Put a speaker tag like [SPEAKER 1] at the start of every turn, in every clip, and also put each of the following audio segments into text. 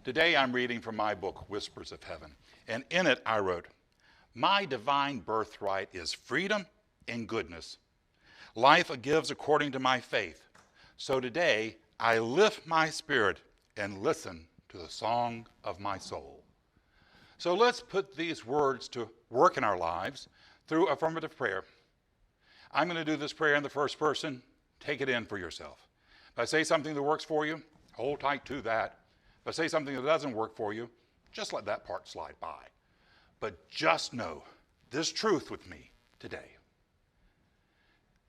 [SPEAKER 1] Today I'm reading from my book, Whispers of Heaven, and in it I wrote, "My divine birthright is freedom and goodness. Life gives according to my faith. So today I lift my spirit and listen to the song of my soul." So let's put these words to work in our lives through affirmative prayer. I'm going to do this prayer in the first person. Take it in for yourself. If I say something that works for you, hold tight to that. If I say something that doesn't work for you, just let that part slide by. But just know this truth with me today.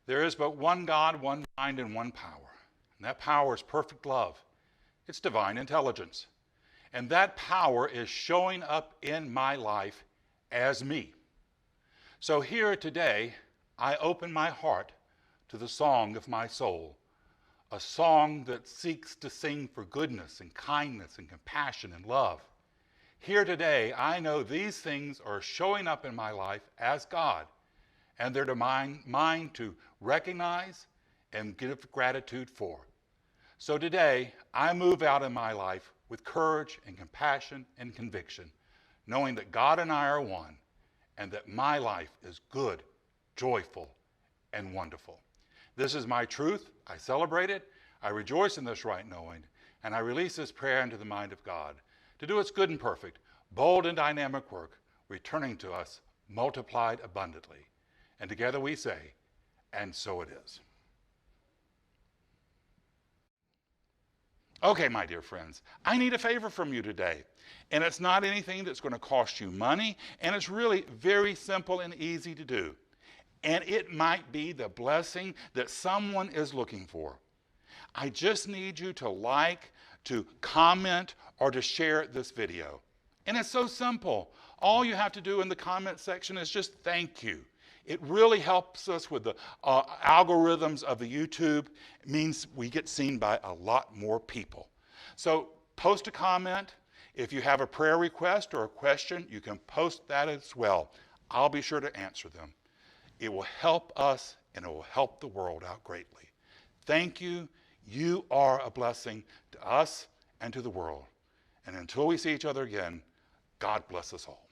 [SPEAKER 1] There is but one God, one mind, and one power. And that power is perfect love. It's divine intelligence. And that power is showing up in my life as me. So here today, I open my heart to the song of my soul, a song that seeks to sing for goodness and kindness and compassion and love. Here today, I know these things are showing up in my life as God, and they're mine to recognize and give gratitude for. So today, I move out in my life with courage and compassion and conviction, knowing that God and I are one, and that my life is good, joyful, and wonderful. This is my truth. I celebrate it. I rejoice in this right knowing, and I release this prayer into the mind of God to do its good and perfect, bold and dynamic work, returning to us multiplied abundantly. And together we say, and so it is. Okay, my dear friends, I need a favor from you today. And it's not anything that's going to cost you money, and it's really very simple and easy to do. And it might be the blessing that someone is looking for. I just need you to like, to comment, or to share this video. And it's so simple. All you have to do in the comment section is just thank you. It really helps us with the algorithms of the YouTube. It means we get seen by a lot more people. So post a comment. If you have a prayer request or a question, you can post that as well. I'll be sure to answer them. It will help us, and it will help the world out greatly. Thank you. You are a blessing to us and to the world. And until we see each other again, God bless us all.